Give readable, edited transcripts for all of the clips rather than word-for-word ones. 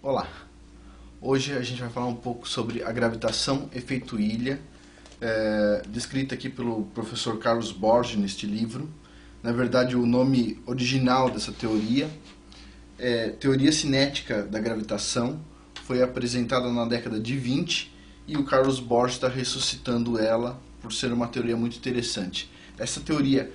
Olá, hoje a gente vai falar um pouco sobre a gravitação efeito ilha, descrita aqui pelo professor Carlos Borges neste livro. Na verdade, o nome original dessa teoria é Teoria Cinética da Gravitação, foi apresentada na década de 20 e o Carlos Borges está ressuscitando ela por ser uma teoria muito interessante. Essa teoria,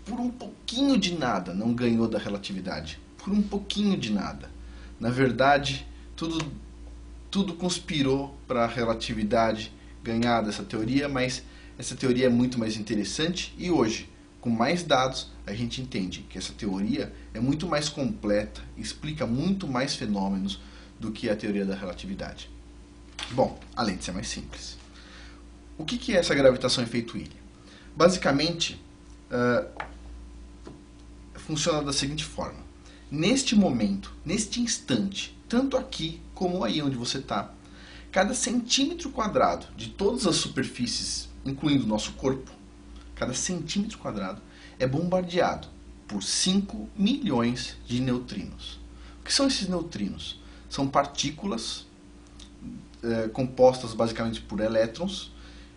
por um pouquinho de nada, não ganhou da relatividade, por um pouquinho de nada. Na verdade, tudo conspirou para a relatividade ganhar dessa teoria, mas essa teoria é muito mais interessante e hoje, com mais dados, a gente entende que essa teoria é muito mais completa, explica muito mais fenômenos do que a teoria da relatividade. Bom, além de ser mais simples. O que é essa gravitação efeito ilha? Basicamente, funciona da seguinte forma. Neste momento, neste instante, tanto aqui como aí onde você está, cada centímetro quadrado de todas as superfícies, incluindo o nosso corpo, cada centímetro quadrado é bombardeado por 5 milhões de neutrinos. O que são esses neutrinos? São partículas compostas basicamente por elétrons,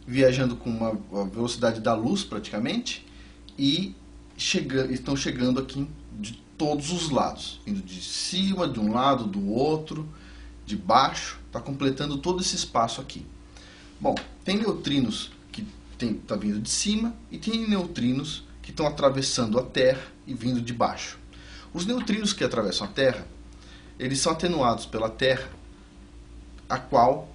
viajando com uma velocidade da luz praticamente, e estão chegando aqui de todos os lados, vindo de cima, de um lado, do outro, de baixo, está completando todo esse espaço aqui. Bom, tem neutrinos que estão vindo de cima e tem neutrinos que estão atravessando a Terra e vindo de baixo. Os neutrinos que atravessam a Terra, eles são atenuados pela Terra, a qual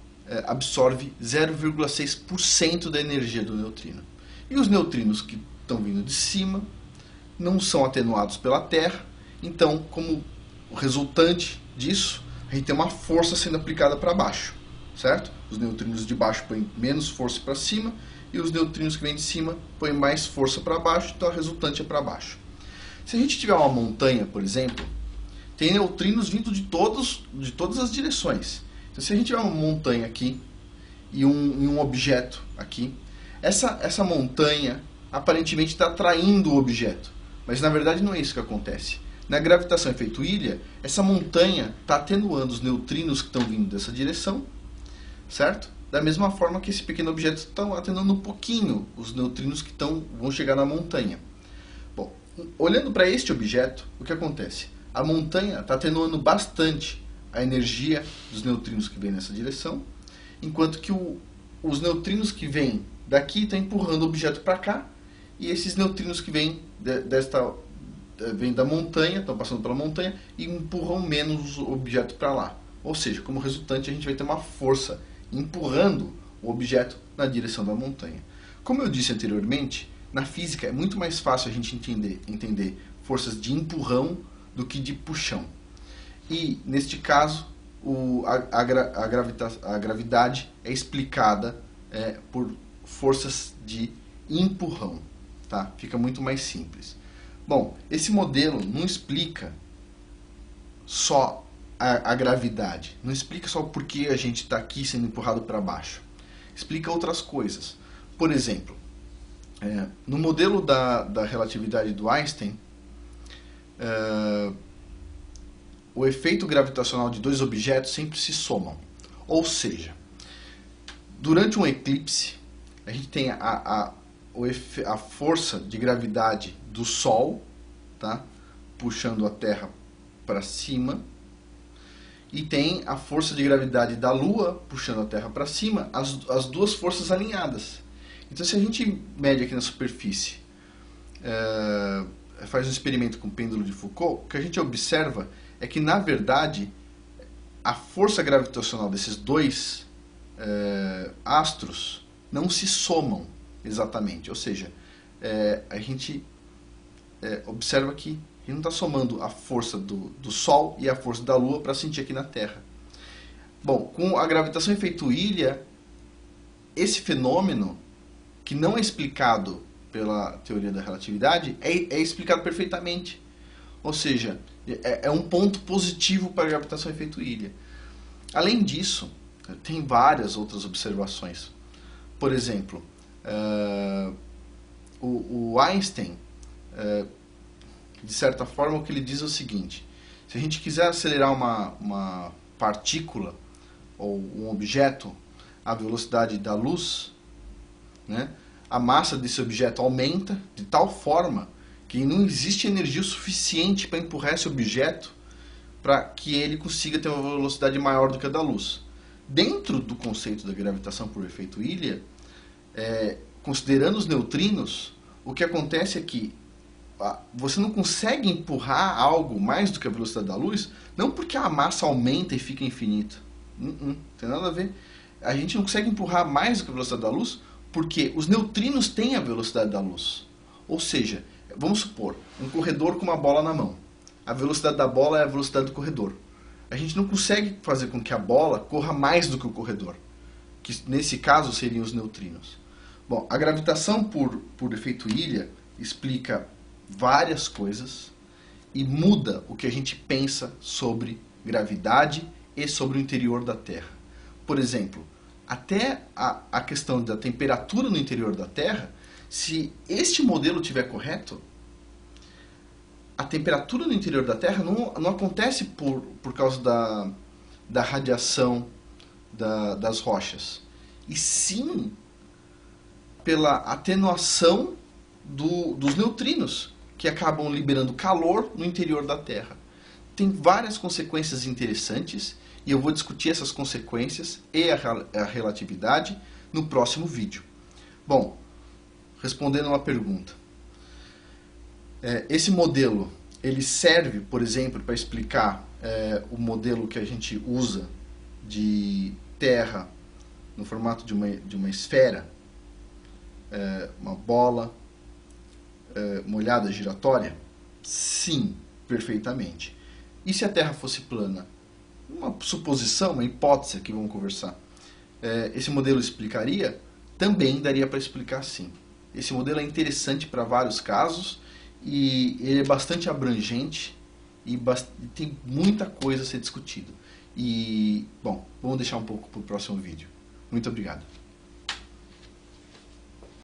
absorve 0,6% da energia do neutrino. E os neutrinos que estão vindo de cima não são atenuados pela Terra, então, como resultante disso, a gente tem uma força sendo aplicada para baixo, certo? Os neutrinos de baixo põem menos força para cima e os neutrinos que vêm de cima põem mais força para baixo, então a resultante é para baixo. Se a gente tiver uma montanha, por exemplo, tem neutrinos vindo de todas as direções. Então, se a gente tiver uma montanha aqui e um objeto aqui, essa montanha aparentemente está atraindo o objeto, mas na verdade não é isso que acontece. Na gravitação efeito ilha, essa montanha está atenuando os neutrinos que estão vindo dessa direção, certo? Da mesma forma que esse pequeno objeto está atenuando um pouquinho os neutrinos que vão chegar na montanha. Bom, olhando para este objeto, o que acontece? A montanha está atenuando bastante a energia dos neutrinos que vêm nessa direção, enquanto que os neutrinos que vêm daqui estão empurrando o objeto para cá, e esses neutrinos que vêm da montanha, estão passando pela montanha e empurram menos o objeto para lá. Ou seja, como resultante a gente vai ter uma força empurrando o objeto na direção da montanha. Como eu disse anteriormente, na física é muito mais fácil a gente entender forças de empurrão do que de puxão. E, neste caso, a gravidade é explicada por forças de empurrão. Tá? Fica muito mais simples. Bom, esse modelo não explica só a gravidade, não explica só o porquê a gente está aqui sendo empurrado para baixo. Explica outras coisas. Por exemplo, no modelo da relatividade do Einstein, o efeito gravitacional de dois objetos sempre se somam. Ou seja, durante um eclipse, a gente tem a força de gravidade do Sol, tá? Puxando a Terra para cima, e tem a força de gravidade da Lua puxando a Terra para cima, as duas forças alinhadas. Então, se a gente mede aqui na superfície, faz um experimento com o pêndulo de Foucault, o que a gente observa é que, na verdade, a força gravitacional desses dois astros não se somam exatamente, ou seja, a gente observa que a gente não está somando a força do Sol e a força da Lua para sentir aqui na Terra. Bom, com a gravitação efeito ilha, esse fenômeno, que não é explicado pela teoria da relatividade, é explicado perfeitamente. Ou seja, é um ponto positivo para a gravitação efeito ilha. Além disso, tem várias outras observações. Por exemplo, o Einstein, de certa forma, o que ele diz é o seguinte: se a gente quiser acelerar uma partícula ou um objeto à velocidade da luz, né, a massa desse objeto aumenta de tal forma que não existe energia suficiente para empurrar esse objeto para que ele consiga ter uma velocidade maior do que a da luz. Dentro do conceito da gravitação por efeito Ilha, considerando os neutrinos, o que acontece é que você não consegue empurrar algo mais do que a velocidade da luz, não porque a massa aumenta e fica infinita. Não tem nada a ver. A gente não consegue empurrar mais do que a velocidade da luz porque os neutrinos têm a velocidade da luz. Ou seja, vamos supor, um corredor com uma bola na mão. A velocidade da bola é a velocidade do corredor. A gente não consegue fazer com que a bola corra mais do que o corredor, que nesse caso seriam os neutrinos. Bom, a gravitação por efeito Ilha explica várias coisas e muda o que a gente pensa sobre gravidade e sobre o interior da Terra. Por exemplo, até a questão da temperatura no interior da Terra, se este modelo estiver correto, a temperatura no interior da Terra não acontece por causa da radiação das rochas, e sim pela atenuação dos neutrinos, que acabam liberando calor no interior da Terra. Tem várias consequências interessantes, e eu vou discutir essas consequências e a relatividade no próximo vídeo. Bom, respondendo uma pergunta. Esse modelo, ele serve, por exemplo, para explicar o modelo que a gente usa de Terra no formato de uma esfera, uma bola molhada giratória? Sim, perfeitamente. E se a Terra fosse plana? Uma suposição, uma hipótese que vamos conversar. Esse modelo explicaria? Também daria para explicar sim. Esse modelo é interessante para vários casos e ele é bastante abrangente e tem muita coisa a ser discutida. E, bom, vamos deixar um pouco para o próximo vídeo. Muito obrigado.